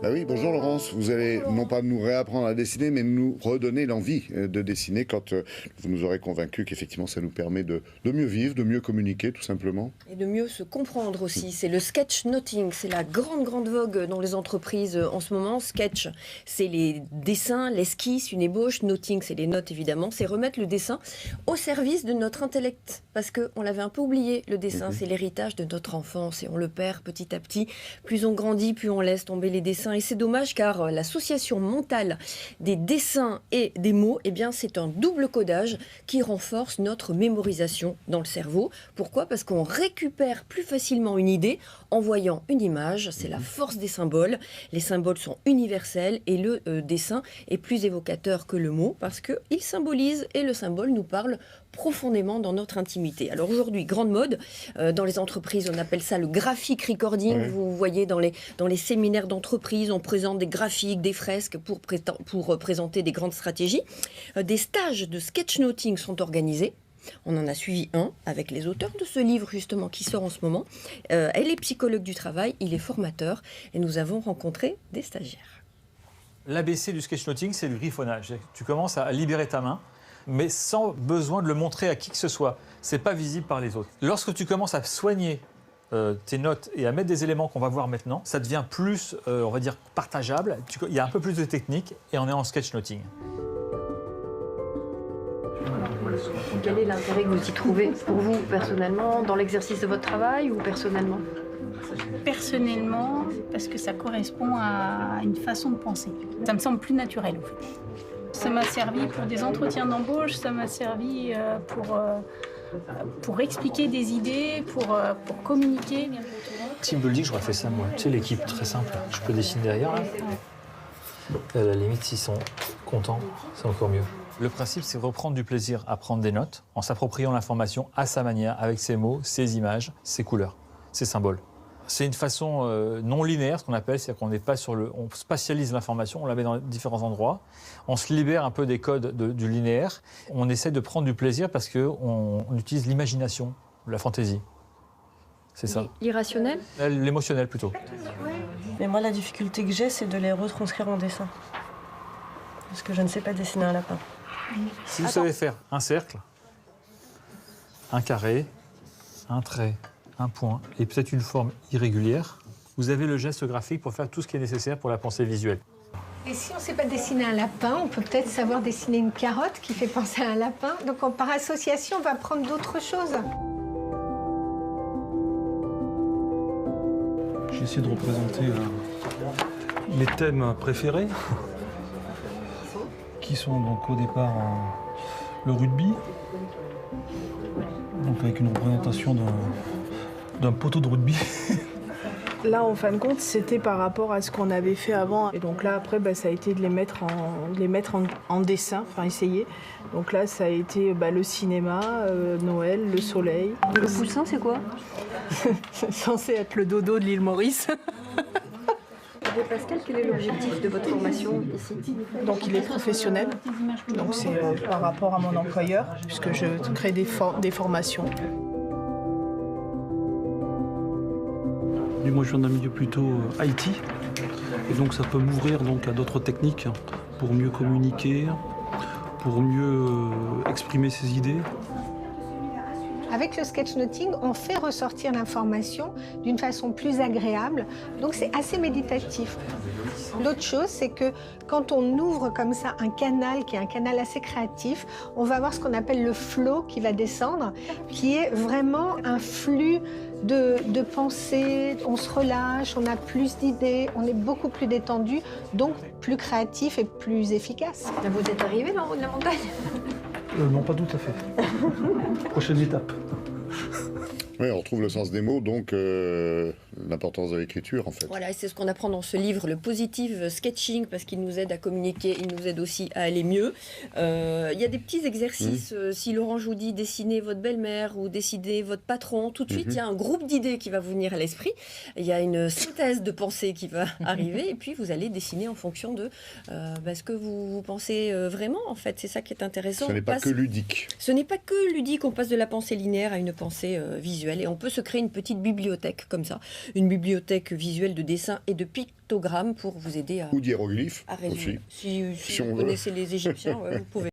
Bah oui, bonjour Laurence, vous allez non pas nous réapprendre à dessiner, mais nous redonner l'envie de dessiner quand vous nous aurez convaincus qu'effectivement ça nous permet de mieux vivre, de mieux communiquer tout simplement. Et de mieux se comprendre aussi. C'est le sketchnoting, c'est la grande vogue dans les entreprises en ce moment. Sketch, c'est les dessins, l'esquisse, une ébauche. Noting, c'est les notes évidemment. C'est remettre le dessin au service de notre intellect. Parce qu'on l'avait un peu oublié, le dessin, c'est l'héritage de notre enfance et on le perd petit à petit. Plus on grandit, plus on laisse tomber les dessins. Et c'est dommage car l'association mentale des dessins et des mots, eh bien, c'est un double codage qui renforce notre mémorisation dans le cerveau. Pourquoi ? Parce qu'on récupère plus facilement une idée en voyant une image. C'est la force des symboles. Les symboles sont universels et le dessin est plus évocateur que le mot parce qu'il symbolise et le symbole nous parle profondément dans notre intimité. Alors aujourd'hui, grande mode, dans les entreprises, on appelle ça le graphic recording. Oui. Vous voyez dans les séminaires d'entreprise, on présente des graphiques, des fresques pour présenter des grandes stratégies. Des stages de sketchnoting sont organisés. On en a suivi un avec les auteurs de ce livre justement qui sort en ce moment. Elle est psychologue du travail, il est formateur et nous avons rencontré des stagiaires. L'ABC du sketchnoting, c'est le griffonnage. Tu commences à libérer ta main, mais sans besoin de le montrer à qui que ce soit. Ce n'est pas visible par les autres. Lorsque tu commences à soigner tes notes et à mettre des éléments qu'on va voir maintenant, ça devient plus, on va dire, partageable. Il y a un peu plus de technique et on est en sketchnoting. Quel est l'intérêt que vous y trouvez pour vous personnellement, dans l'exercice de votre travail ou personnellement ? Personnellement, parce que ça correspond à une façon de penser. Ça me semble plus naturel en fait. Ça m'a servi pour des entretiens d'embauche, ça m'a servi pour expliquer des idées, pour communiquer. Team building, j'aurais fait ça moi. Tu sais, l'équipe très simple, je peux dessiner derrière. Là. Et à la limite, s'ils sont contents, c'est encore mieux. Le principe, c'est reprendre du plaisir à prendre des notes en s'appropriant l'information à sa manière, avec ses mots, ses images, ses couleurs, ses symboles. C'est une façon non linéaire, ce qu'on appelle, c'est-à-dire qu'on n'est pas on spatialise l'information, on la met dans différents endroits, on se libère un peu des codes du linéaire, on essaie de prendre du plaisir parce qu'on utilise l'imagination, la fantaisie. C'est ça. L'irrationnel ? L'émotionnel plutôt. Mais moi, la difficulté que j'ai, c'est de les retranscrire en dessin. Parce que je ne sais pas dessiner un lapin. Si vous savez faire un cercle, un carré, un trait, un point et peut-être une forme irrégulière, vous avez le geste graphique pour faire tout ce qui est nécessaire pour la pensée visuelle. Et si on ne sait pas dessiner un lapin, on peut peut-être savoir dessiner une carotte qui fait penser à un lapin. Donc par association, on va prendre d'autres choses. J'ai essayé de représenter mes thèmes préférés, qui sont donc au départ le rugby, donc avec une représentation d'un poteau de rugby. Là, en fin de compte, c'était par rapport à ce qu'on avait fait avant. Et donc là, après, ça a été de les mettre en dessin, enfin essayer. Donc là, ça a été le cinéma, Noël, le soleil. Le poussin, c'est quoi ? C'est censé être le dodo de l'île Maurice. Pascal, quel est l'objectif de votre formation ici ? Donc il est professionnel, donc c'est par rapport à mon employeur, puisque je crée des formations. Moi je viens d'un milieu plutôt IT, et donc ça peut m'ouvrir donc à d'autres techniques pour mieux communiquer, pour mieux exprimer ses idées. Avec le sketchnoting, on fait ressortir l'information d'une façon plus agréable, donc c'est assez méditatif. L'autre chose, c'est que quand on ouvre comme ça un canal, qui est un canal assez créatif, on va avoir ce qu'on appelle le flow qui va descendre, qui est vraiment un flux de pensées, on se relâche, on a plus d'idées, on est beaucoup plus détendu, donc plus créatif et plus efficace. Vous êtes arrivé là en haut de la montagne ? Non, pas tout à fait. Prochaine étape. Oui, on retrouve le sens des mots, donc l'importance de l'écriture, en fait. Voilà, et c'est ce qu'on apprend dans ce livre, le positive sketching, parce qu'il nous aide à communiquer, il nous aide aussi à aller mieux. Il y a des petits exercices. Si Laurent vous dit dessinez votre belle-mère ou dessinez votre patron, tout de suite, il y a un groupe d'idées qui va vous venir à l'esprit. Il y a une synthèse de pensée qui va arriver, et puis vous allez dessiner en fonction de ce que vous pensez vraiment, en fait. C'est ça qui est intéressant. Ce n'est pas que ludique. Ce n'est pas que ludique, on passe de la pensée linéaire à une pensée visuelle. visuel. Et on peut se créer une petite bibliothèque comme ça, une bibliothèque visuelle de dessins et de pictogrammes pour vous aider Ou d'hiéroglyphes à résumer. aussi. Si on vous veut. connaissez les Égyptiens, ouais, vous pouvez.